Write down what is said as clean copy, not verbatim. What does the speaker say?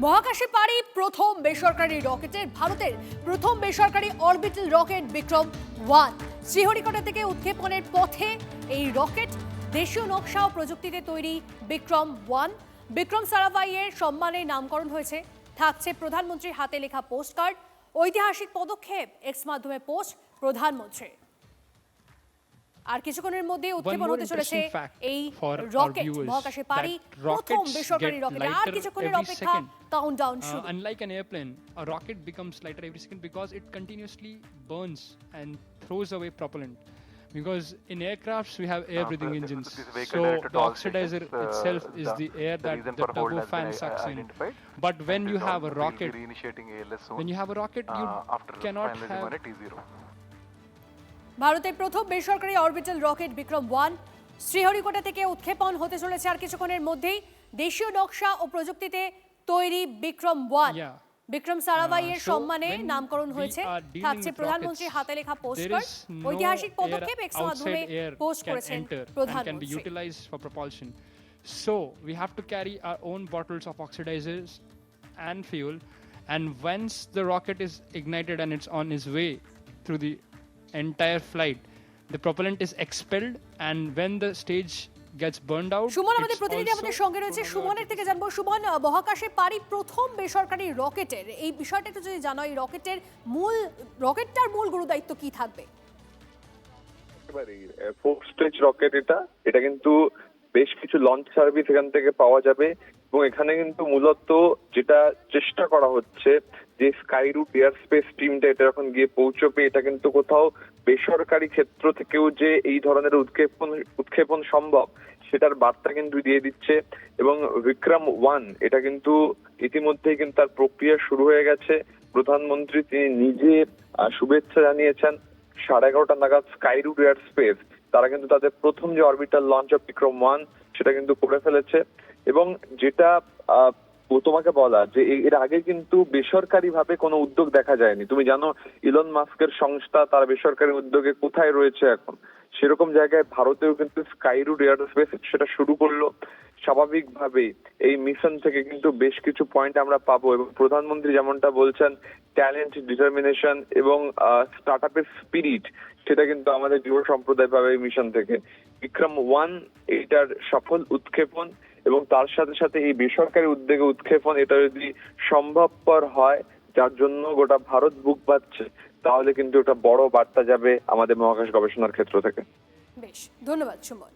মহাকাশে পাড়ি প্রথম বেসরকারি রকেটের ভারতের প্রথম বেসরকারি অরবিটাল রকেট বিক্রম-1 শ্রীহরিকোটা থেকে উৎক্ষেপণের পথে এই রকেট দেশীয় নকশা ও প্রযুক্তিতে তৈরি বিক্রম-1 বিক্রম সারাভাইয়ের সম্মানে নামকরণ হয়েছে। থাকছে প্রধানমন্ত্রীর হাতে লেখা পোস্টকার্ড। ঐতিহাসিক পদক্ষেপ, এক্স মাধ্যমে পোস্ট প্রধানমন্ত্রী। আর কিছুক্ষণের মধ্যে উৎক্ষেপণ হতে চলেছে এই রকেট। মহাকাশে পাড়ি প্রথম বেসরকারি রকেট। আর কিছুক্ষণের অপেক্ষা, কাউন্টডাউন শুরু। Unlike an airplane, a rocket becomes lighter every second because it continuously burns and throws away propellant. Because in aircrafts we have air breathing engines, so the oxidizer itself is the air that the turbofan sucks in. But when you have a rocket, you cannot have. ভারতের প্রথম বেসরকারি orbital rocket বিক্রম-1 Sriharikota থেকে উৎক্ষেপণ হতে চলেছে আর কিছুক্ষণের মধ্যেই। দেশীয় নকশা ও প্রযুক্তিতে তৈরি বিক্রম-1 বিক্রম সারাভাইয়ের সম্মানে নামকরণ হয়েছে। থাকছে প্রধানমন্ত্রীর হাতে লেখা পোস্টকার্ড। ঐতিহাসিক পদক্ষেপ, এক্স মাধ্যমে পোস্ট করেছেন প্রধানমন্ত্রী। So we have to carry our own bottles of oxidizers and fuel, and once the rocket is ignited and it's on its way through the entire flight, the propellant is expelled, and when the stage gets burned out. Suman আমাদের প্রতিনিধি আমাদের সঙ্গে রয়েছে। সুমনের থেকে জানবো, সুমন, মহাকাশে পাড়ি প্রথম বেসরকারি রকেটের এই বিষয়টা একটু যদি জানো, এই রকেটটার মূল গুরুদায়িত্ব কি থাকবে? ফোর স্টেজ রকেট এটা কিন্তু বেশ কিছু লঞ্চ সার্ভিস এখান থেকে পাওয়া যাবে এবং এখানে কিন্তু মূলত যেটা চেষ্টা করা হচ্ছে যে স্কাই রুট এয়ার স্পেস টিমটা এটা যখন গিয়ে পৌঁছবে, এটা কিন্তু কোথাও বেসরকারি ক্ষেত্র থেকেও যে এই ধরনের উৎক্ষেপণ সম্ভব সেটার বার্তা কিন্তু দিয়ে দিচ্ছে। এবং বিক্রম-1 এটা কিন্তু ইতিমধ্যেই কিন্তু তার প্রক্রিয়া শুরু হয়ে গেছে। প্রধানমন্ত্রী তিনি নিজে শুভেচ্ছা জানিয়েছেন। 11:30 নাগাদ স্কাই রুট এয়ার স্পেস তারা কিন্তু তাদের প্রথম যে অরবিটাল লঞ্চ অফ বিক্রম-1 সেটা কিন্তু করে ফেলেছে। এবং যেটা তোমাকে বলা যে এর আগে কিন্তু বেসরকারি ভাবে কোনো উদ্যোগ দেখা যায়নি। তুমি জানো ইলন মাস্কের সংস্থা তার বেসরকারি উদ্যোগে কোথায় রয়েছে এখন, সেরকম জায়গায় ভারতেও কিন্তু স্কাই রুট এয়ার স্পেস সেটা শুরু করলো। স্বাভাবিকভাবেই এই মিশন থেকে কিন্তু বেশ কিছু পয়েন্ট আমরা পাবো এবং প্রধানমন্ত্রী যেমনটা বলছেন, ট্যালেন্ট, ডিটারমিনেশন এবং স্টার্টআপের স্পিরিট সেটা কিন্তু আমাদের যুব সম্প্রদায় পাবে এই মিশন থেকে। বিক্রম-1 এইটার সফল উৎক্ষেপণ এবং তার সাথে সাথে এই বেসরকারি উদ্যোগে উৎক্ষেপণ এটা যদি সম্ভবপর হয়, যার জন্য গোটা ভারত বুক বাঁধছে, তাহলে কিন্তু একটা বড় বার্তা যাবে আমাদের মহাকাশ গবেষণার ক্ষেত্র থেকে। বেশ, ধন্যবাদ সুমন।